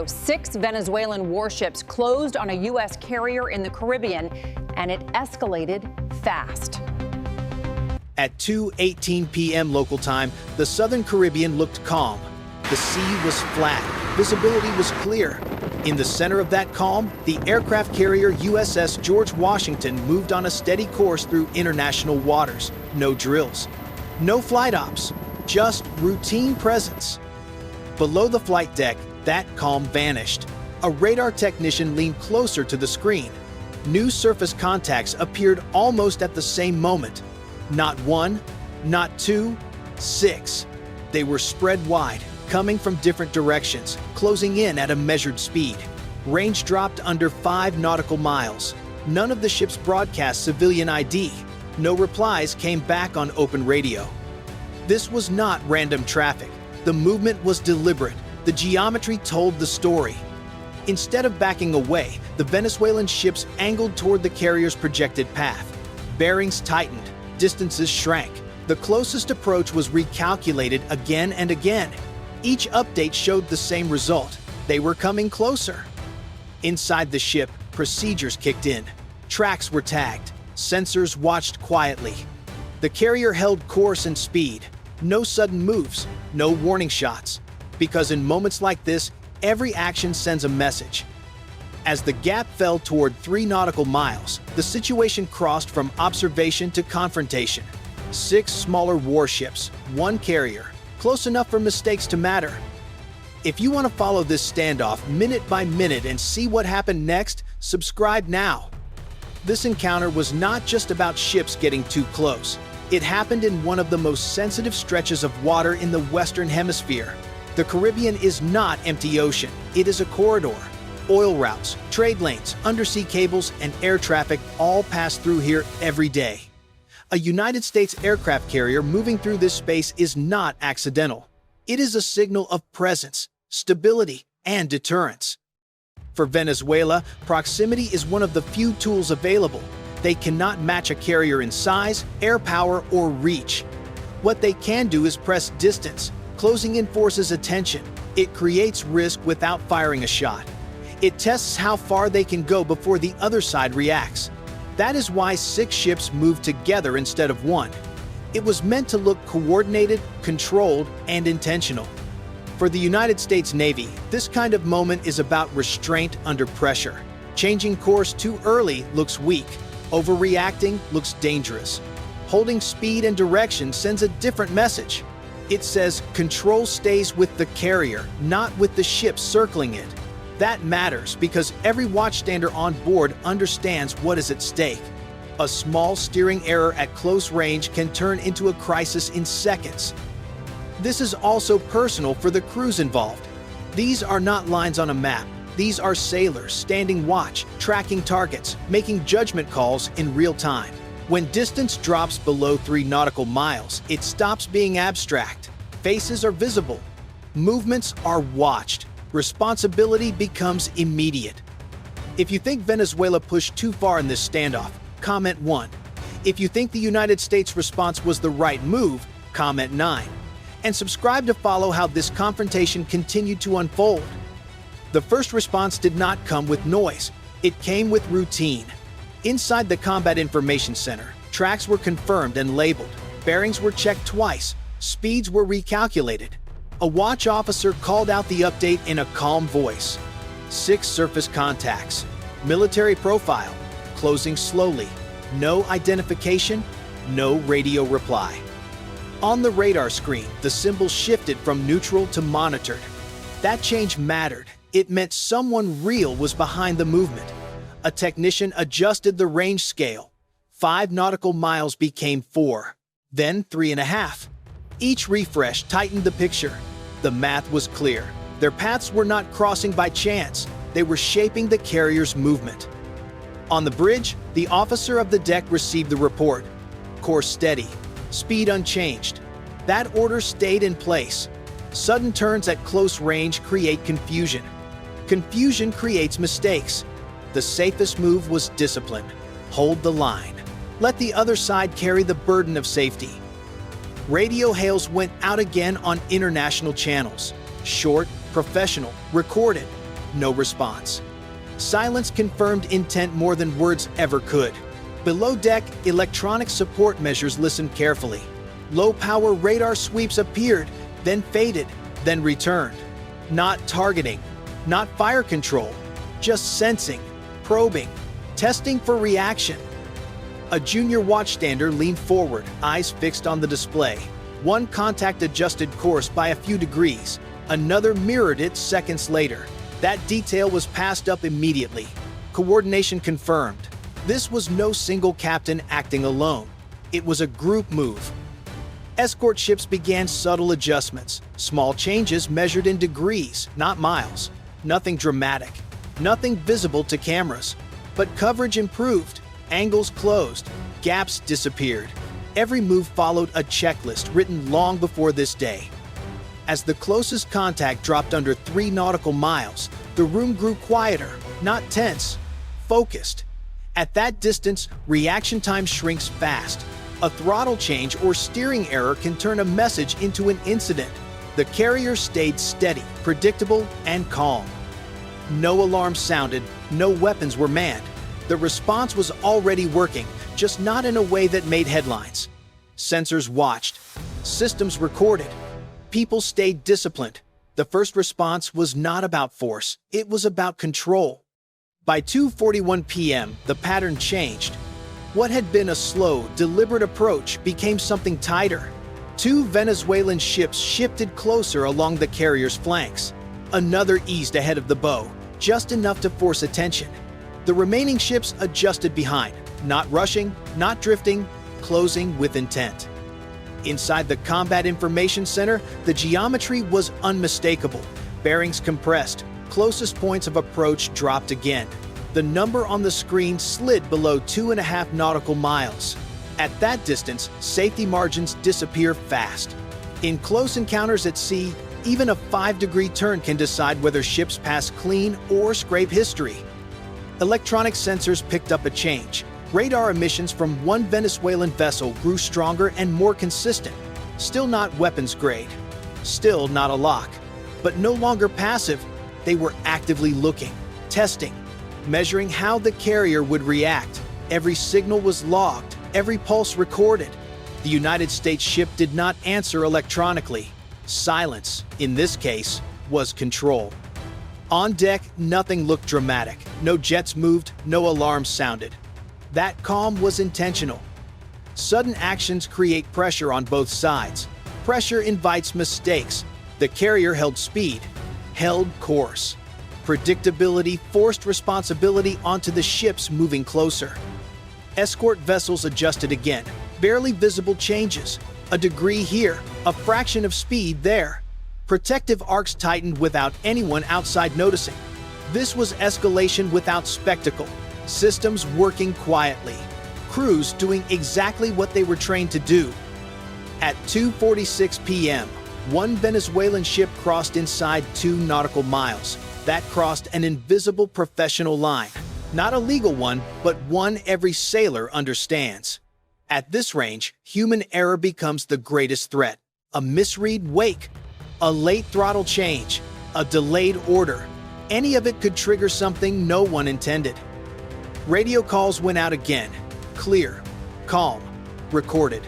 6 Venezuelan warships closed on a U.S. carrier in the Caribbean, and it escalated fast. At 2:18 p.m. local time, the Southern Caribbean looked calm. The sea was flat. Visibility was clear. In the center of that calm, the aircraft carrier USS George Washington moved on a steady course through international waters. No drills, no flight ops, just routine presence. Below the flight deck, that calm vanished. A radar technician leaned closer to the screen. New surface contacts appeared almost at the same moment. Not one, not two, 6. They were spread wide, coming from different directions, closing in at a measured speed. Range dropped under 5 nautical miles. None of the ships broadcast civilian ID. No replies came back on open radio. This was not random traffic. The movement was deliberate. The geometry told the story. Instead of backing away, the Venezuelan ships angled toward the carrier's projected path. Bearings tightened, distances shrank. The closest approach was recalculated again and again. Each update showed the same result. They were coming closer. Inside the ship, procedures kicked in. Tracks were tagged. Sensors watched quietly. The carrier held course and speed. No sudden moves, no warning shots. Because in moments like this, every action sends a message. As the gap fell toward 3 nautical miles, the situation crossed from observation to confrontation. 6 smaller warships, 1 carrier, close enough for mistakes to matter. If you want to follow this standoff minute by minute and see what happened next, subscribe now. This encounter was not just about ships getting too close. It happened in one of the most sensitive stretches of water in the Western Hemisphere. The Caribbean is not empty ocean. It is a corridor. Oil routes, trade lanes, undersea cables, and air traffic all pass through here every day. A United States aircraft carrier moving through this space is not accidental. It is a signal of presence, stability, and deterrence. For Venezuela, proximity is one of the few tools available. They cannot match a carrier in size, air power, or reach. What they can do is press distance. Closing in forces attention. It creates risk without firing a shot. It tests how far they can go before the other side reacts. That is why 6 ships moved together instead of 1. It was meant to look coordinated, controlled, and intentional. For the United States Navy, this kind of moment is about restraint under pressure. Changing course too early looks weak. Overreacting looks dangerous. Holding speed and direction sends a different message. It says control stays with the carrier, not with the ship circling it. That matters because every watchstander on board understands what is at stake. A small steering error at close range can turn into a crisis in seconds. This is also personal for the crews involved. These are not lines on a map. These are sailors standing watch, tracking targets, making judgment calls in real time. When distance drops below 3 nautical miles, it stops being abstract. Faces are visible. Movements are watched. Responsibility becomes immediate. If you think Venezuela pushed too far in this standoff, comment 1. If you think the United States response was the right move, comment 9. And subscribe to follow how this confrontation continued to unfold. The first response did not come with noise. It came with routine. Inside the Combat Information Center, tracks were confirmed and labeled. Bearings were checked twice. Speeds were recalculated. A watch officer called out the update in a calm voice. 6 surface contacts. Military profile. Closing slowly. No identification. No radio reply. On the radar screen, the symbol shifted from neutral to monitored. That change mattered. It meant someone real was behind the movement. A technician adjusted the range scale. 5 nautical miles became 4, then 3.5. Each refresh tightened the picture. The math was clear. Their paths were not crossing by chance. They were shaping the carrier's movement. On the bridge, the officer of the deck received the report. Course steady, speed unchanged. That order stayed in place. Sudden turns at close range create confusion. Confusion creates mistakes. The safest move was discipline. Hold the line. Let the other side carry the burden of safety. Radio hails went out again on international channels. Short, professional, recorded. no response. Silence confirmed intent more than words ever could. Below deck, electronic support measures listened carefully. Low-power radar sweeps appeared, then faded, then returned. Not targeting, not fire control, just sensing, probing, testing for reaction. A junior watchstander leaned forward, eyes fixed on the display. One contact adjusted course by a few degrees. Another mirrored it seconds later. That detail was passed up immediately. Coordination confirmed. This was no single captain acting alone. It was a group move. Escort ships began subtle adjustments, small changes measured in degrees, not miles. Nothing dramatic, nothing visible to cameras. But coverage improved, angles closed, gaps disappeared. Every move followed a checklist written long before this day. As the closest contact dropped under 3 nautical miles, the room grew quieter, not tense, focused. At that distance, reaction time shrinks fast. A throttle change or steering error can turn a message into an incident. The carrier stayed steady, predictable, and calm. No alarms sounded, no weapons were manned. The response was already working, just not in a way that made headlines. Sensors watched. Systems recorded. People stayed disciplined. The first response was not about force, it was about control. By 2:41 p.m., the pattern changed. What had been a slow, deliberate approach became something tighter. 2 Venezuelan ships shifted closer along the carrier's flanks. Another eased ahead of the bow, just enough to force attention. The remaining ships adjusted behind, not rushing, not drifting, closing with intent. Inside the Combat Information Center, the geometry was unmistakable. Bearings compressed, closest points of approach dropped again. The number on the screen slid below 2.5 nautical miles. At that distance, safety margins disappear fast. In close encounters at sea, even a 5-degree turn can decide whether ships pass clean or scrape history. Electronic sensors picked up a change. Radar emissions from one Venezuelan vessel grew stronger and more consistent. Still not weapons grade. Still not a lock. But no longer passive. They were actively looking, testing, measuring how the carrier would react. Every signal was logged, every pulse recorded. The United States ship did not answer electronically. Silence, in this case, was control. On deck, nothing looked dramatic. No jets moved, no alarms sounded. That calm was intentional. Sudden actions create pressure on both sides. Pressure invites mistakes. The carrier held speed, held course. Predictability forced responsibility onto the ships moving closer. Escort vessels adjusted again. Barely visible changes. A degree here, a fraction of speed there. Protective arcs tightened without anyone outside noticing. This was escalation without spectacle. Systems working quietly. Crews doing exactly what they were trained to do. At 2:46 p.m., one Venezuelan ship crossed inside 2 nautical miles. That crossed an invisible professional line. Not a legal one, but one every sailor understands. At this range, human error becomes the greatest threat. A misread wake, a late throttle change, a delayed order. Any of it could trigger something no one intended. Radio calls went out again. Clear, calm, recorded.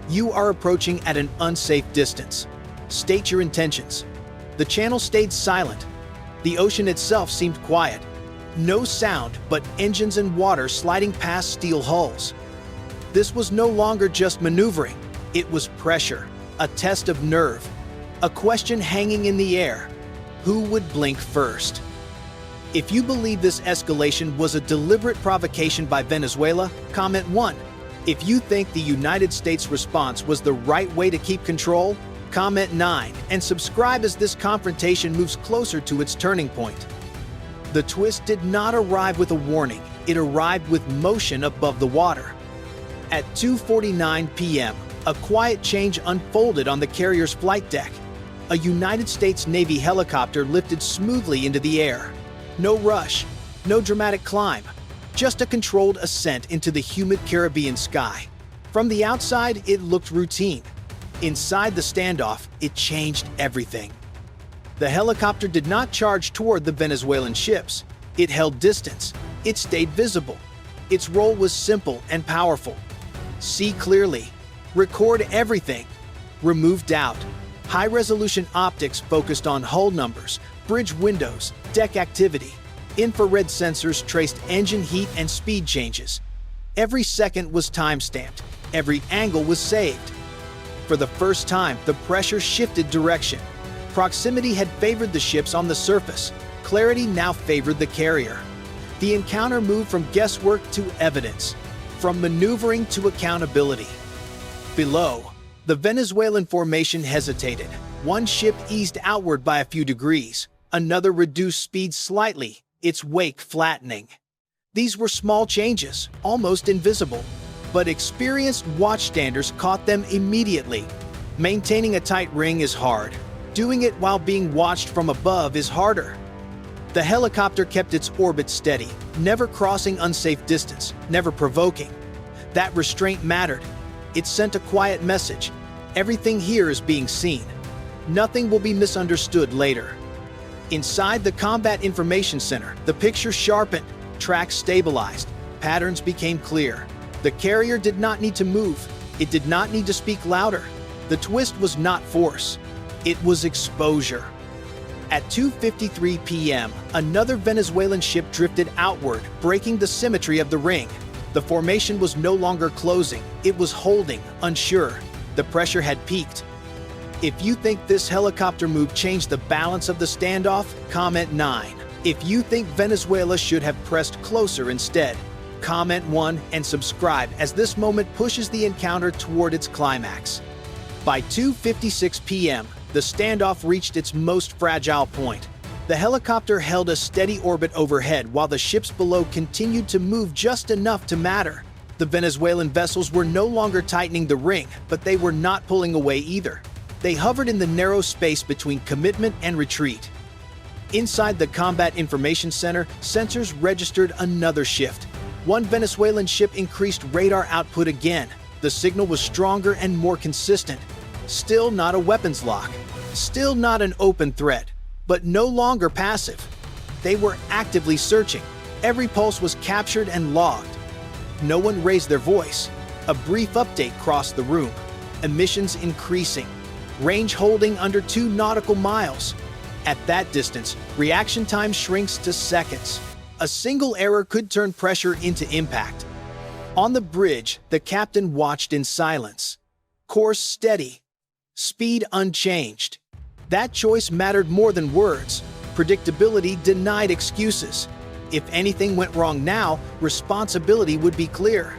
You are approaching at an unsafe distance. State your intentions. The channel stayed silent. The ocean itself seemed quiet. No sound but engines and water sliding past steel hulls. This was no longer just maneuvering. It was pressure, a test of nerve, a question hanging in the air. Who would blink first? If you believe this escalation was a deliberate provocation by Venezuela, comment 1. If you think the United States response was the right way to keep control, comment 9 and subscribe as this confrontation moves closer to its turning point. The twist did not arrive with a warning, it arrived with motion above the water. At 2:49 p.m., a quiet change unfolded on the carrier's flight deck. A United States Navy helicopter lifted smoothly into the air. No rush, no dramatic climb, just a controlled ascent into the humid Caribbean sky. From the outside, it looked routine. Inside the standoff, it changed everything. The helicopter did not charge toward the Venezuelan ships. It held distance. It stayed visible. Its role was simple and powerful. See clearly. Record everything. Remove doubt. High-resolution optics focused on hull numbers, bridge windows, deck activity. Infrared sensors traced engine heat and speed changes. Every second was time-stamped. Every angle was saved. For the first time, the pressure shifted direction. Proximity had favored the ships on the surface. Clarity now favored the carrier. The encounter moved from guesswork to evidence, from maneuvering to accountability. Below, the Venezuelan formation hesitated. One ship eased outward by a few degrees. Another reduced speed slightly, its wake flattening. These were small changes, almost invisible, but experienced watchstanders caught them immediately. Maintaining a tight ring is hard. Doing it while being watched from above is harder. The helicopter kept its orbit steady, never crossing unsafe distance, never provoking. That restraint mattered. It sent a quiet message. Everything here is being seen. Nothing will be misunderstood later. Inside the Combat Information Center, the picture sharpened, tracks stabilized, patterns became clear. The carrier did not need to move. It did not need to speak louder. The twist was not force. It was exposure. At 2:53 p.m., another Venezuelan ship drifted outward, breaking the symmetry of the ring. The formation was no longer closing. It was holding, unsure. The pressure had peaked. If you think this helicopter move changed the balance of the standoff, comment 9. If you think Venezuela should have pressed closer instead, comment 1 and subscribe as this moment pushes the encounter toward its climax. By 2:56 p.m., the standoff reached its most fragile point. The helicopter held a steady orbit overhead while the ships below continued to move just enough to matter. The Venezuelan vessels were no longer tightening the ring, but they were not pulling away either. They hovered in the narrow space between commitment and retreat. Inside the Combat Information Center, sensors registered another shift. One Venezuelan ship increased radar output again. The signal was stronger and more consistent. Still not a weapons lock. Still not an open threat. But no longer passive. They were actively searching. Every pulse was captured and logged. No one raised their voice. A brief update crossed the room. Emissions increasing. Range holding under 2 nautical miles. At that distance, reaction time shrinks to seconds. A single error could turn pressure into impact. On the bridge, the captain watched in silence. Course steady. Speed unchanged. That choice mattered more than words. Predictability denied excuses. If anything went wrong now, responsibility would be clear.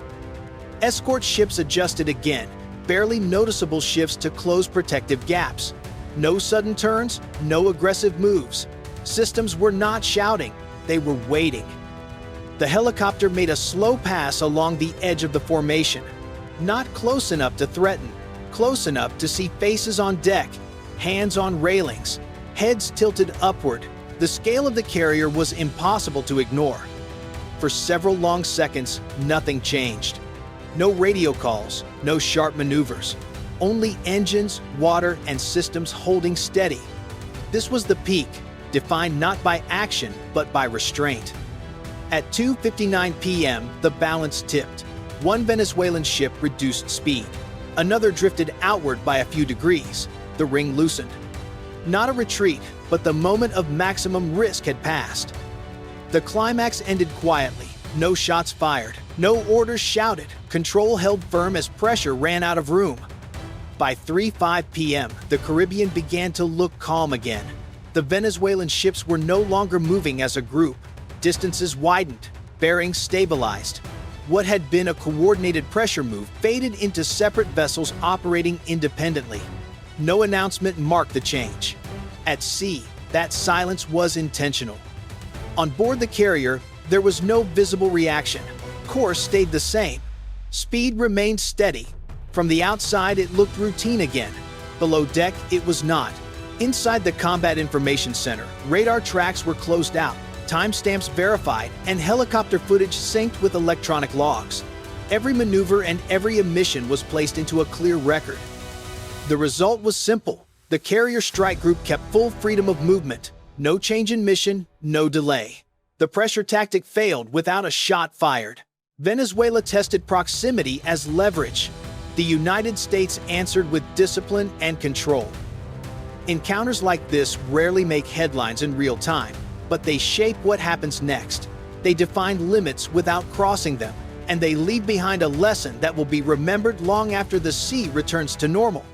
Escort ships adjusted again, barely noticeable shifts to close protective gaps. No sudden turns, no aggressive moves. Systems were not shouting, they were waiting. The helicopter made a slow pass along the edge of the formation. Not close enough to threaten, close enough to see faces on deck, hands on railings, heads tilted upward. The scale of the carrier was impossible to ignore. For several long seconds, nothing changed. No radio calls, no sharp maneuvers. Only engines, water, and systems holding steady. This was the peak, defined not by action, but by restraint. At 2:59 p.m., the balance tipped. One Venezuelan ship reduced speed. Another drifted outward by a few degrees. The ring loosened. Not a retreat, but the moment of maximum risk had passed. The climax ended quietly. No shots fired. No orders shouted. Control held firm as pressure ran out of room. By 3:05 p.m., the Caribbean began to look calm again. The Venezuelan ships were no longer moving as a group. Distances widened. Bearings stabilized. What had been a coordinated pressure move faded into separate vessels operating independently. No announcement marked the change. At sea, that silence was intentional. On board the carrier, there was no visible reaction. Course stayed the same. Speed remained steady. From the outside, it looked routine again. Below deck, it was not. Inside the Combat Information Center, radar tracks were closed out, timestamps verified, and helicopter footage synced with electronic logs. Every maneuver and every emission was placed into a clear record. The result was simple. The carrier strike group kept full freedom of movement. No change in mission, no delay. The pressure tactic failed without a shot fired. Venezuela tested proximity as leverage. The United States answered with discipline and control. Encounters like this rarely make headlines in real time, but they shape what happens next. They define limits without crossing them, and they leave behind a lesson that will be remembered long after the sea returns to normal.